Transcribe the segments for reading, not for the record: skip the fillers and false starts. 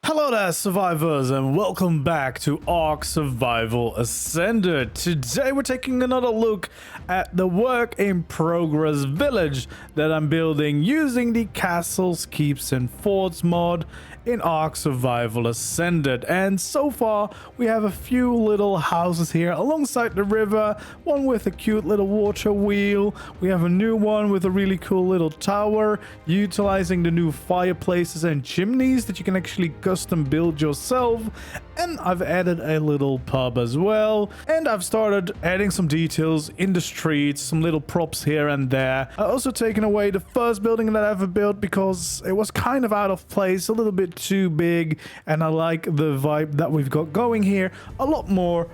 Hello there, survivors, and welcome back to ARK Survival Ascended. Today we're taking another look at the work in progress village that I'm building using the castles, keeps, and forts mod in ARK Survival Ascended. And so far we have a few little houses here alongside the river, one with a cute little water wheel. We have a new one with a really cool little tower utilizing the new fireplaces and chimneys that you can actually custom build yourself. And I've added a little pub as well, and I've started adding some details in the streets, some little props here and there. I also taken away the first building that I ever built because it was kind of out of place, a little bit too big, and I like the vibe that we've got going here a lot more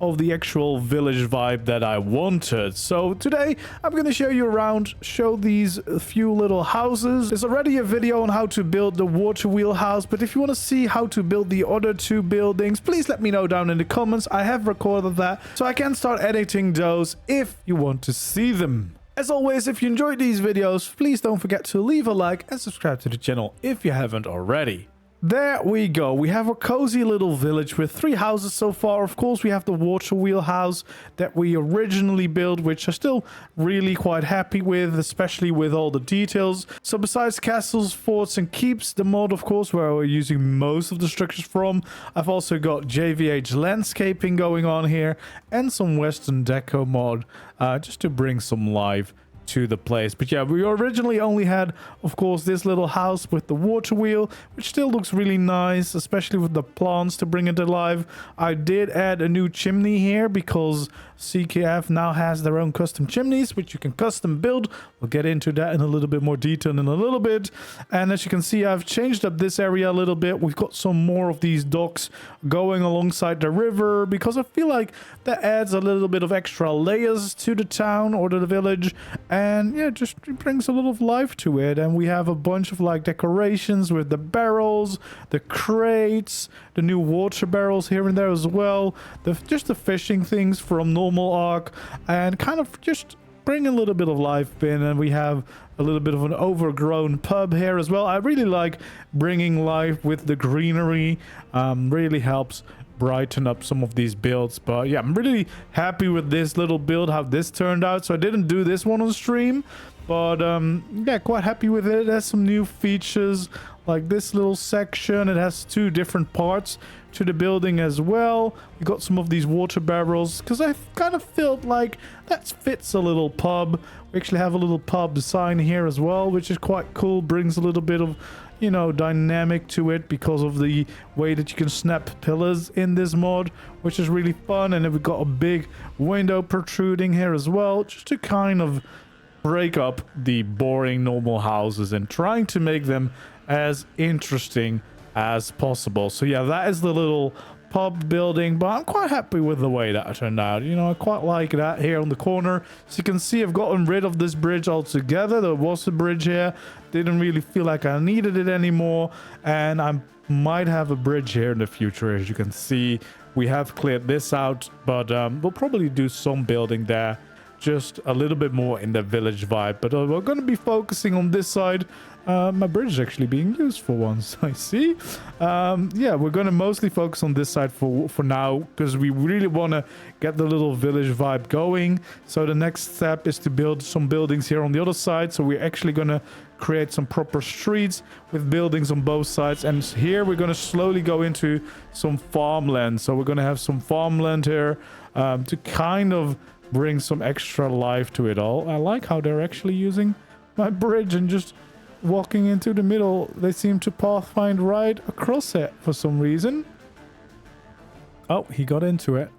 of the actual village vibe that I wanted. So today I'm going to show you around, show these few little houses. There's already a video on how to build the water wheel house, but if you want to see how to build the other two buildings, please let me know down in the comments. I have recorded that so I can start editing those if you want to see them. As always, if you enjoyed these videos, please don't forget to leave a like and subscribe to the channel if you haven't already. There we go. We have a cozy little village with 3 houses so far. Of course, we have the water wheel house that we originally built, which I'm still really quite happy with, especially with all the details. So besides castles, forts, and keeps, the mod, of course, where we're using most of the structures from, I've also got JVH landscaping going on here and some Western deco mod just to bring some life to the place. But yeah, we originally only had, of course, this little house with the water wheel, which still looks really nice, especially with the plants to bring it alive. I did add a new chimney here because CKF now has their own custom chimneys, which you can custom build. We'll get into that in a little bit more detail in a little bit. And as you can see, I've changed up this area a little bit. We've got some more of these docks going alongside the river because I feel like that adds a little bit of extra layers to the town or to the village. And yeah, just brings a lot of life to it. And we have a bunch of like decorations with the barrels, the crates, the new water barrels here and there as well. Just the fishing things from normal ARK, and kind of just bring a little bit of life in. And we have a little bit of an overgrown pub here as well. I really like bringing life with the greenery. Really helps brighten up some of these builds. But yeah, I'm really happy with this little build, how this turned out. So I didn't do this one on stream, but yeah, quite happy with it. It has some new features like this little section. It has 2 different parts to the building as well. We got some of these water barrels because I kind of felt like that fits a little pub. We actually have a little pub design here as well, which is quite cool. Brings a little bit of, you know, dynamic to it because of the way that you can snap pillars in this mod, which is really fun. And then we've got a big window protruding here as well, just to kind of break up the boring normal houses and trying to make them as interesting as possible. So yeah, that is the little pub building, but I'm quite happy with the way that it turned out. You know, I quite like that here on the corner. So you can see I've gotten rid of this bridge altogether. There was a bridge here, didn't really feel like I needed it anymore, and I might have a bridge here in the future. As you can see, we have cleared this out, but we'll probably do some building there, just a little bit more in the village vibe. But we're going to be focusing on this side. My bridge is actually being used for once, I see. Yeah, we're going to mostly focus on this side for now, because we really want to get the little village vibe going. So the next step is to build some buildings here on the other side. So we're actually going to create some proper streets with buildings on both sides. And here we're going to slowly go into some farmland. So we're going to have some farmland here to kind of bring some extra life to it all. I like how they're actually using my bridge and just walking into the middle. They seem to pathfind right across it for some reason. Oh, he got into it.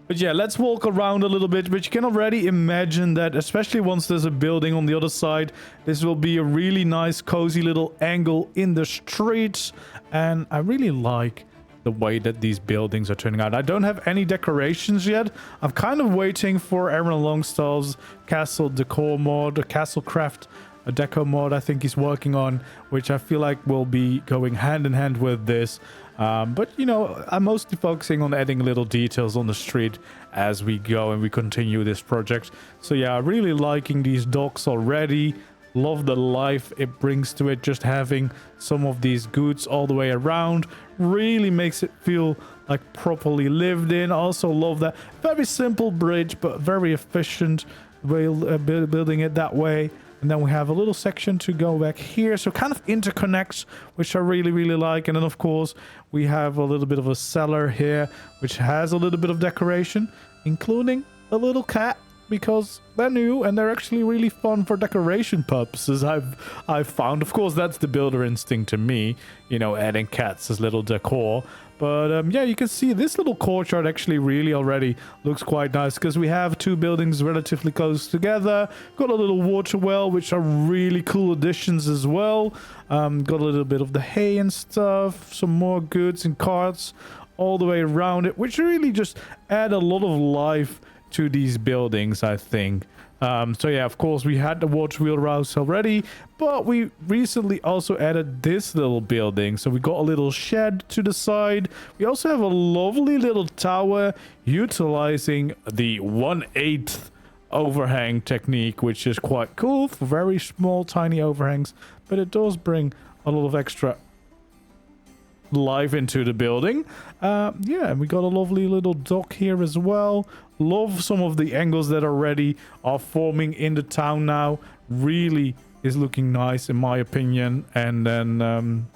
But yeah, let's walk around a little bit. But you can already imagine that, especially once there's a building on the other side, this will be a really nice cozy little angle in the streets. And I really like the way that these buildings are turning out. I don't have any decorations yet. I'm kind of waiting for Aaron Longstall's castle decor mod, a castle craft, a deco mod I think he's working on, which I feel like will be going hand in hand with this. But you know, I'm mostly focusing on adding little details on the street as we go and we continue this project. So yeah, really liking these docks already. Love the life it brings to it. Just having some of these goods all the way around really makes it feel like properly lived in. Also love that very simple bridge, but very efficient way building it that way. And then we have a little section to go back here, so kind of interconnects, which I really like. And then of course we have a little bit of a cellar here, which has a little bit of decoration, including a little cat, because they're new and they're actually really fun for decoration purposes. I've found, of course, that's the builder instinct to me, you know, adding cats as little decor. But yeah, you can see this little courtyard actually really already looks quite nice, because we have two buildings relatively close together. Got a little water well, which are really cool additions as well. Got a little bit of the hay and stuff, some more goods and carts all the way around it, which really just add a lot of life to these buildings, I think. So yeah, of course we had the water wheel house already, but we recently also added this little building. So we got a little shed to the side. We also have a lovely little tower utilizing the 1/8 overhang technique, which is quite cool for very small tiny overhangs, but it does bring a lot of extra life into the building. Yeah, and we got a lovely little dock here as well. Love some of the angles that already are forming in the town now. Really is looking nice in my opinion. And then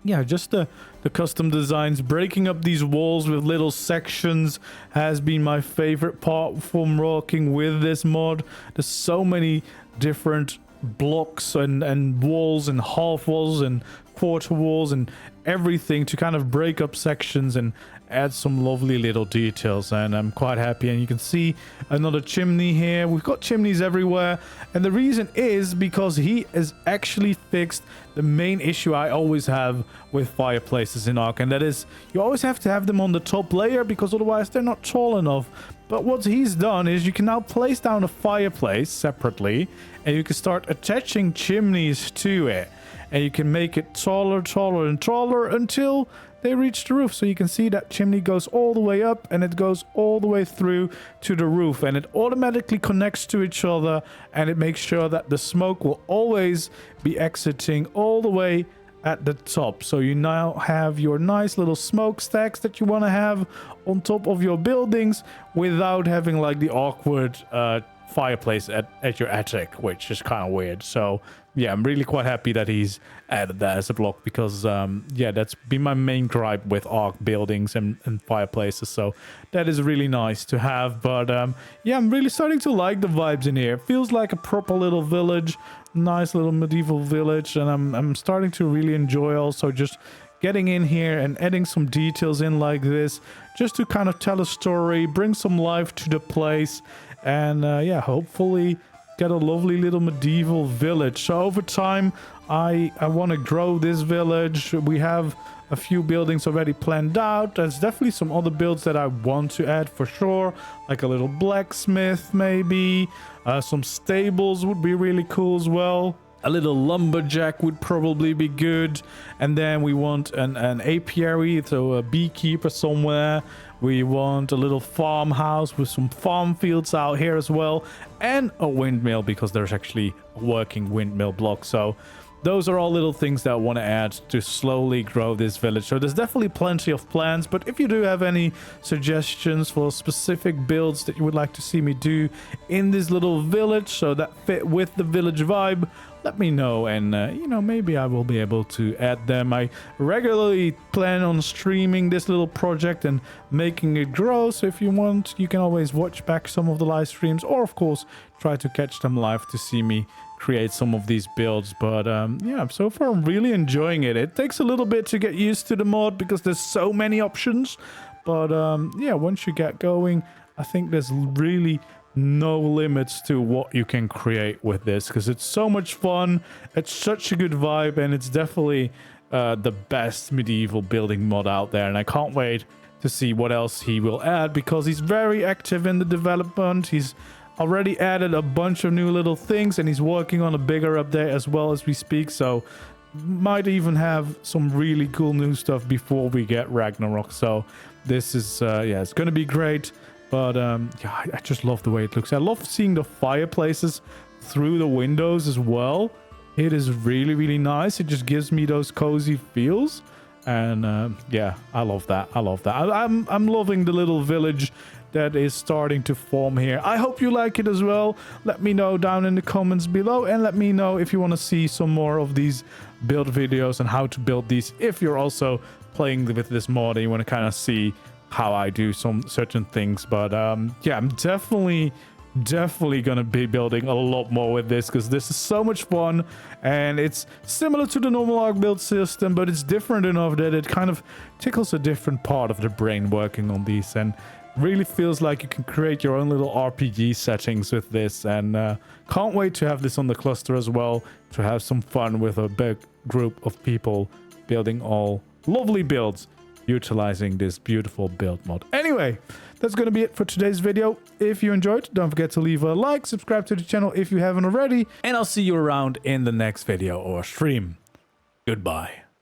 yeah, just the custom designs, breaking up these walls with little sections has been my favorite part from working with this mod. There's so many different blocks and walls and half walls and quarter walls and everything to kind of break up sections and add some lovely little details, and I'm quite happy. And you can see another chimney here. We've got chimneys everywhere, and the reason is because he has actually fixed the main issue I always have with fireplaces in ARK, and that is you always have to have them on the top layer because otherwise they're not tall enough. But what he's done is you can now place down a fireplace separately, and you can start attaching chimneys to it, and you can make it taller and taller until they reach the roof. So you can see that chimney goes all the way up and it goes all the way through to the roof, and it automatically connects to each other, and it makes sure that the smoke will always be exiting all the way at the top. So you now have your nice little smokestacks that you want to have on top of your buildings without having like the awkward fireplace at your attic, which is kind of weird. So yeah, I'm really quite happy that he's added that as a block, because yeah, that's been my main gripe with ARK buildings and fireplaces. So that is really nice to have. But yeah, I'm really starting to like the vibes in here. It feels like a proper little village, nice little medieval village, and I'm starting to really enjoy also just getting in here and adding some details in like this, just to kind of tell a story, bring some life to the place, and yeah, hopefully get a lovely little medieval village. So over time, I want to grow this village. We have a few buildings already planned out. There's definitely some other builds that I want to add for sure, like a little blacksmith maybe. Some stables would be really cool as well. A little lumberjack would probably be good. And then we want an apiary, so a beekeeper somewhere. We want a little farmhouse with some farm fields out here as well. And a windmill, because there's actually a working windmill block. So those are all little things that I want to add to slowly grow this village. So there's definitely plenty of plans. But if you do have any suggestions for specific builds that you would like to see me do in this little village, so that fit with the village vibe, let me know, and you know, maybe I will be able to add them. I regularly plan on streaming this little project and making it grow, so if you want, you can always watch back some of the live streams, or of course try to catch them live to see me create some of these builds. But yeah, so far I'm really enjoying it. It takes a little bit to get used to the mod because there's so many options, but yeah, once you get going, I think there's really no limits to what you can create with this, because it's so much fun, it's such a good vibe, and it's definitely the best medieval building mod out there. And I can't wait to see what else he will add, because he's very active in the development. He's already added a bunch of new little things, and he's working on a bigger update as well as we speak, so might even have some really cool new stuff before we get Ragnarok. So this is yeah, it's gonna be great. But yeah, I just love the way it looks. I love seeing the fireplaces through the windows as well. It is really, really nice. It just gives me those cozy feels. And yeah, I love that. I love that. I'm loving the little village that is starting to form here. I hope you like it as well. Let me know down in the comments below, and let me know if you want to see some more of these build videos and how to build these. If you're also playing with this mod and you want to kind of see how I do some certain things. But yeah, I'm definitely gonna be building a lot more with this, because this is so much fun, and it's similar to the normal ARK build system, but it's different enough that it kind of tickles a different part of the brain working on these, and really feels like you can create your own little RPG settings with this. And can't wait to have this on the cluster as well, to have some fun with a big group of people building all lovely builds utilizing this beautiful build mod. Anyway, that's going to be it for today's video. If you enjoyed, don't forget to leave a like, subscribe to the channel if you haven't already, and I'll see you around in the next video or stream. Goodbye.